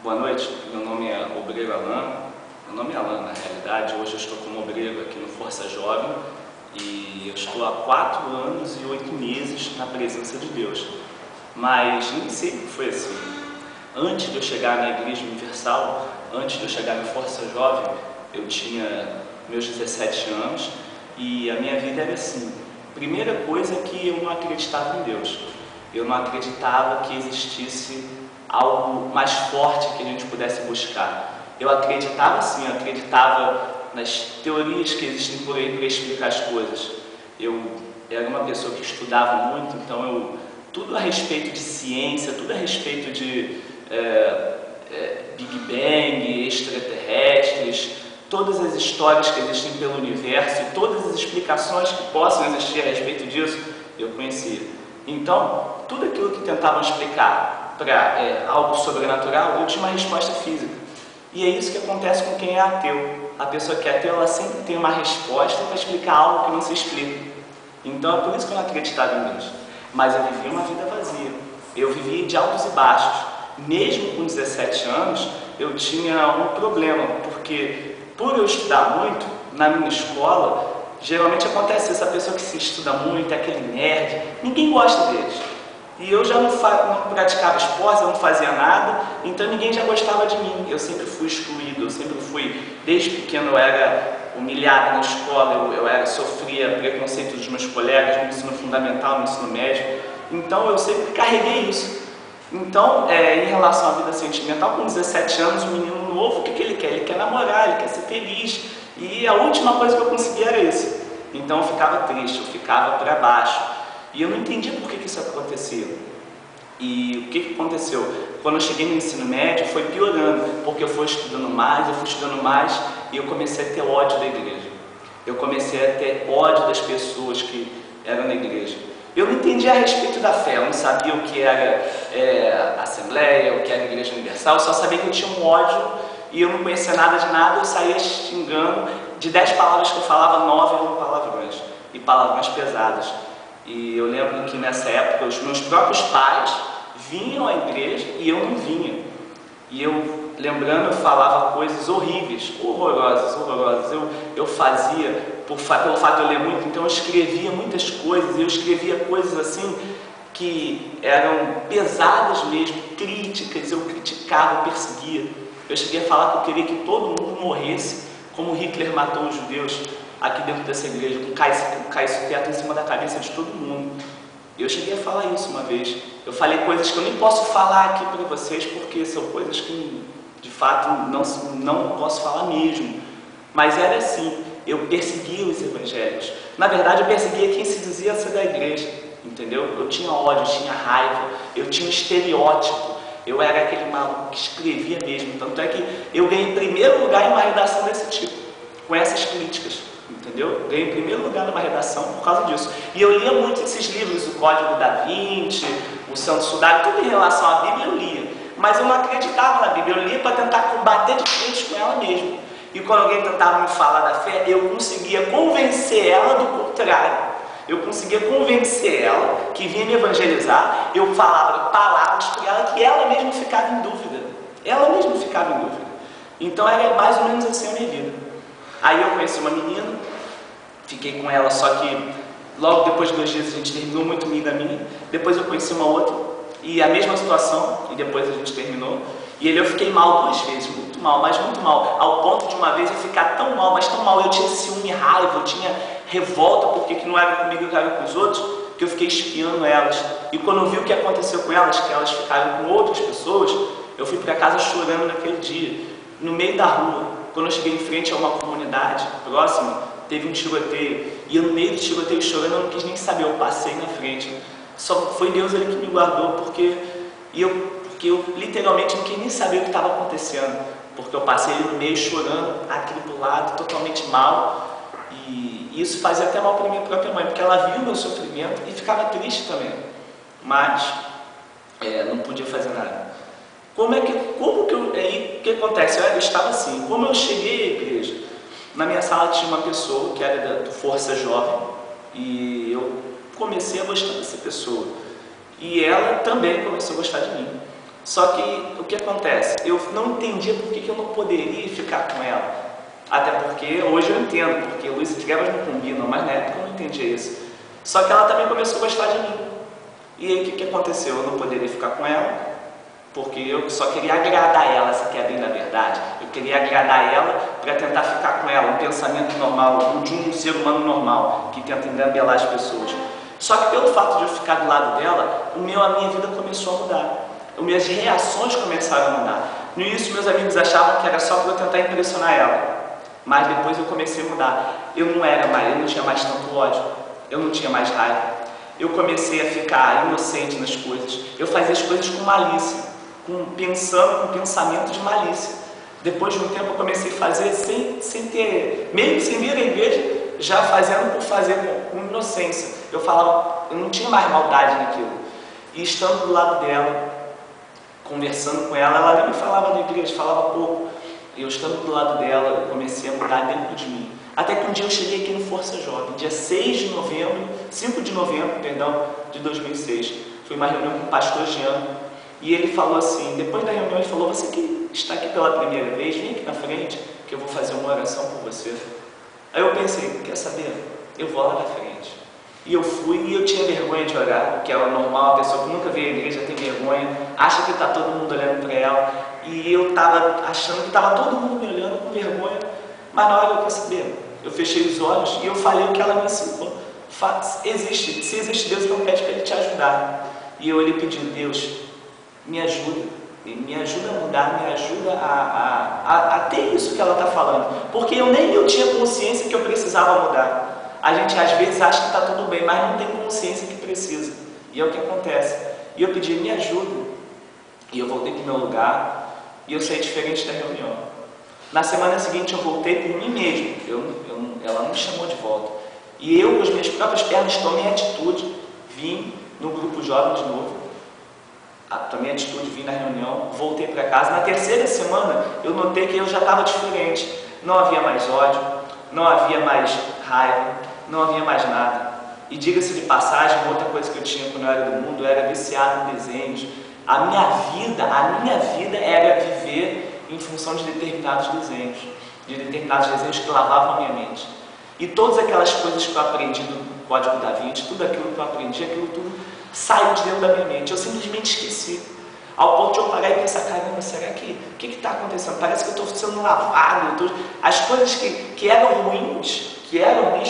Boa noite, meu nome é Obreiro Alan. Meu nome é Alan, na realidade. Hoje eu estou como obreiro aqui no Força Jovem e eu estou há 4 anos e 8 meses na presença de Deus. Mas nem sempre foi assim. Antes de eu chegar na Igreja Universal, antes de eu chegar no Força Jovem, eu tinha meus 17 anos e a minha vida era assim. Primeira coisa é que eu não acreditava em Deus. Eu não acreditava que existisse algo mais forte que a gente pudesse buscar. Eu acreditava sim, eu acreditava nas teorias que existem por aí para explicar as coisas. Eu era uma pessoa que estudava muito, então tudo a respeito de ciência, tudo a respeito de Big Bang, extraterrestres, todas as histórias que existem pelo universo e todas as explicações que possam existir a respeito disso, eu conhecia. Então, tudo aquilo que tentavam explicar para algo sobrenatural, eu tinha uma resposta física. E é isso que acontece com quem é ateu. A pessoa que é ateu, ela sempre tem uma resposta para explicar algo que não se explica. Então é por isso que eu não acreditava em Deus. Mas eu vivia uma vida vazia. Eu vivia de altos e baixos. Mesmo com 17 anos, eu tinha um problema, porque por eu estudar muito, na minha escola, geralmente acontece essa pessoa que se estuda muito, é aquele nerd, ninguém gosta deles. E eu já não praticava esporte, eu não fazia nada, então ninguém já gostava de mim. Eu sempre fui excluído, eu sempre fui, desde pequeno eu era humilhado na escola, eu sofria preconceito dos meus colegas no ensino fundamental, no ensino médio. Então eu sempre carreguei isso. Então, em relação à vida sentimental, com 17 anos, um menino novo, o que ele quer? Ele quer namorar, ele quer ser feliz. E a última coisa que eu conseguia era isso. Então eu ficava triste, eu ficava para baixo. E eu não entendia por que isso acontecia. E o que aconteceu? Quando eu cheguei no ensino médio, foi piorando, porque eu fui estudando mais, e eu comecei a ter ódio da igreja. Eu comecei a ter ódio das pessoas que eram na igreja. Eu não entendia a respeito da fé, eu não sabia o que era Assembleia, o que era Igreja Universal, eu só sabia que eu tinha um ódio e eu não conhecia nada de nada, eu saía xingando. De 10 palavras que eu falava, 9 eram palavrões, e palavrões pesadas. E eu lembro que nessa época os meus próprios pais vinham à igreja e eu não vinha. E eu, lembrando, eu falava coisas horríveis, horrorosas. Eu fazia, pelo fato de eu ler muito, então eu escrevia muitas coisas, e eu escrevia coisas assim que eram pesadas mesmo, críticas, eu criticava, eu perseguia. Eu cheguei a falar que eu queria que todo mundo morresse, como Hitler matou os judeus aqui dentro dessa igreja, com caísse o teto em cima da cabeça de todo mundo. Eu cheguei a falar isso uma vez. Eu falei coisas que eu nem posso falar aqui para vocês, porque são coisas que, de fato, não posso falar mesmo. Mas era assim, eu perseguia os evangélicos. Na verdade, eu perseguia quem se dizia ser da igreja, entendeu? Eu tinha ódio, eu tinha raiva, eu tinha um estereótipo. Eu era aquele maluco que escrevia mesmo. Tanto é que eu ganhei primeiro lugar em uma redação desse tipo, com essas críticas. Entendeu? Ganhei em primeiro lugar numa redação por causa disso. E eu lia muito esses livros, o Código da Vinci, o Santo Sudário, tudo em relação à Bíblia eu lia. Mas eu não acreditava na Bíblia, eu lia para tentar combater de frente com ela mesmo. E quando alguém tentava me falar da fé, eu conseguia convencer ela do contrário. Eu conseguia convencer ela que vinha me evangelizar, eu falava palavras para ela que ela mesma ficava em dúvida. Ela mesma ficava em dúvida. Então era mais ou menos assim a minha vida. Aí eu conheci uma menina, fiquei com ela, só que logo depois de 2 dias a gente terminou, muito amiga minha. Depois eu conheci uma outra, e a mesma situação, e depois a gente terminou. E eu fiquei mal 2 vezes, muito mal, mas muito mal. Ao ponto de uma vez eu ficar tão mal, mas tão mal, eu tinha ciúme, raiva, eu tinha revolta, porque que não era comigo, que era com os outros, que eu fiquei espiando elas. E quando eu vi o que aconteceu com elas, que elas ficaram com outras pessoas, eu fui para casa chorando naquele dia, no meio da rua. Quando eu cheguei em frente a uma comunidade próxima, teve um tiroteio. E eu, no meio do tiroteio, chorando, eu não quis nem saber, eu passei na frente. Só foi Deus ali que me guardou, porque eu literalmente não quis nem saber o que estava acontecendo. Porque eu passei ali no meio chorando, atribulado, totalmente mal. E isso fazia até mal para minha própria mãe, porque ela viu o meu sofrimento e ficava triste também. Mas não podia fazer nada. O que acontece? Eu estava assim, como eu cheguei à igreja, na minha sala tinha uma pessoa que era do Força Jovem, e eu comecei a gostar dessa pessoa, e ela também começou a gostar de mim. Só que o que acontece? Eu não entendia por que eu não poderia ficar com ela. Até porque hoje eu entendo, porque luz e trevas não combinam, mas na época eu não entendia isso. Só que ela também começou a gostar de mim. E aí o que aconteceu? Eu não poderia ficar com ela, porque eu só queria agradar ela, essa que é bem da verdade. Eu queria agradar ela para tentar ficar com ela, um pensamento normal, de um ser humano normal, que tenta engambelar as pessoas. Só que pelo fato de eu ficar do lado dela, a minha vida começou a mudar. As minhas reações começaram a mudar. No início, meus amigos achavam que era só para eu tentar impressionar ela. Mas depois eu comecei a mudar. Eu não tinha mais tanto ódio. Eu não tinha mais raiva. Eu comecei a ficar inocente nas coisas. Eu fazia as coisas com malícia, pensando com pensamento de malícia. Depois de um tempo eu comecei a fazer sem ter, mesmo sem vir à igreja, já fazendo por fazer com inocência. Eu não tinha mais maldade naquilo. E estando do lado dela, conversando com ela, ela nem me falava da igreja, falava pouco. Eu estando do lado dela, eu comecei a mudar dentro de mim. Até que um dia eu cheguei aqui no Força Jovem, dia 5 de novembro, de 2006. Foi uma reunião com o pastor Jean. E ele falou assim, depois da reunião ele falou, você que está aqui pela primeira vez, vem aqui na frente, que eu vou fazer uma oração por você. Aí eu pensei, quer saber? Eu vou lá na frente. E eu fui e eu tinha vergonha de orar, porque é normal, a pessoa que nunca veio à igreja tem vergonha, acha que está todo mundo olhando para ela. E eu estava achando que estava todo mundo me olhando com vergonha. Mas na hora eu quis saber. Eu fechei os olhos e eu falei o que ela me ensinou. Se existe Deus, então pede para Ele te ajudar. E eu lhe pedi, Deus, me ajuda a mudar, me ajuda a ter isso que ela está falando. Porque eu tinha consciência que eu precisava mudar. A gente às vezes acha que está tudo bem, mas não tem consciência que precisa. E é o que acontece. E eu pedi, me ajuda. E eu voltei para o meu lugar e eu saí diferente da reunião. Na semana seguinte eu voltei por mim mesmo. Ela não me chamou de volta. E eu, com as minhas próprias pernas, tomei atitude, vim no grupo jovem de novo. Tomei atitude, vim na reunião, voltei para casa. Na terceira semana eu notei que eu já estava diferente. Não havia mais ódio, não havia mais raiva, não havia mais nada. E diga-se de passagem, outra coisa que eu tinha quando eu era do mundo, eu era viciado em desenhos. A minha vida era viver em função de determinados desenhos que lavavam a minha mente. E todas aquelas coisas que eu aprendi do Código da Vinci, tudo aquilo que eu aprendi, aquilo tudo saiu de dentro da minha mente. Eu simplesmente esqueci. Ao ponto de eu parar e pensar, caramba, será que o que está acontecendo? Parece que eu estou sendo lavado. As coisas que eram ruins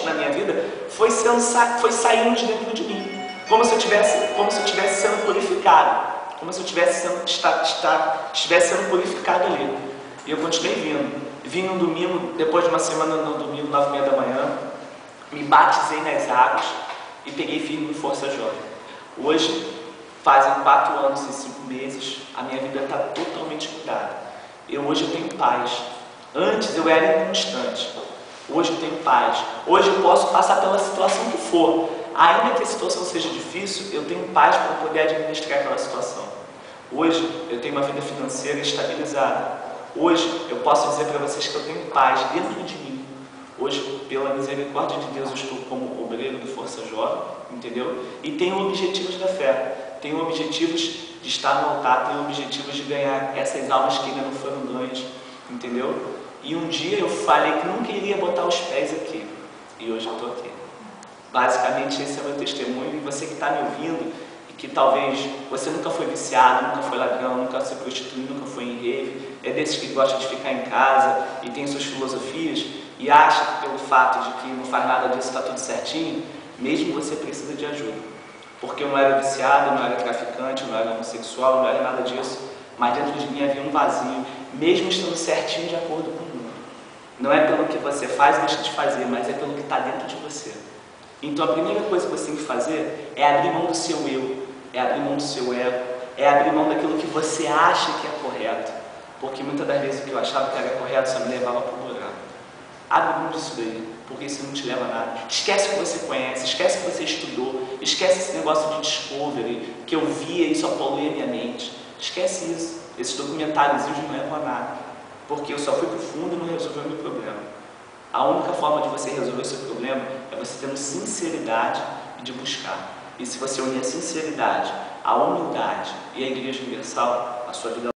na minha vida, foi saindo de dentro de mim. Como se eu estivesse sendo purificado. Como se eu estivesse sendo purificado ali. E eu continuei vindo. Vim no domingo, depois de uma semana no domingo, 9h30 da manhã, me batizei nas águas e peguei firme no Força Jovem. Hoje, fazem 4 anos e 5 meses, a minha vida está totalmente mudada. Hoje eu tenho paz. Antes eu era inconstante. Hoje eu tenho paz. Hoje eu posso passar pela situação que for. Ainda que a situação seja difícil, eu tenho paz para poder administrar aquela situação. Hoje eu tenho uma vida financeira estabilizada. Hoje eu posso dizer para vocês que eu tenho paz dentro de mim. Hoje, pela misericórdia de Deus, eu estou como obreiro do Força Jovem, entendeu? E tenho objetivos da fé. Tenho objetivos de estar no altar, tenho objetivos de ganhar essas almas que ainda não foram ganhas, entendeu? E um dia eu falei que nunca iria botar os pés aqui. E hoje eu estou aqui. Basicamente esse é o meu testemunho. E você que está me ouvindo, e que talvez você nunca foi viciado, nunca foi ladrão, nunca se prostituiu, nunca foi em rave, é desses que gosta de ficar em casa e tem suas filosofias, e acha que pelo fato de que não faz nada disso está tudo certinho, mesmo você precisa de ajuda. Porque eu não era viciado, não era traficante, não era homossexual, não era nada disso, mas dentro de mim havia um vazio, mesmo estando certinho de acordo com o mundo. Não é pelo que você faz ou deixa de fazer, mas é pelo que está dentro de você. Então a primeira coisa que você tem que fazer é abrir mão do seu eu, é abrir mão do seu ego, é abrir mão daquilo que você acha que é correto. Porque muitas das vezes o que eu achava que era correto só me levava para o buraco. Abre mão disso daí, porque isso não te leva a nada. Esquece o que você conhece, esquece o que você estudou, esquece esse negócio de discovery, que eu via e só poluía a minha mente. Esquece isso. Esses documentários não levam a nada. Porque eu só fui para o fundo e não resolveu o meu problema. A única forma de você resolver o seu problema é você tendo sinceridade e de buscar. E se você unir a sinceridade, a humildade e a Igreja Universal, a sua vida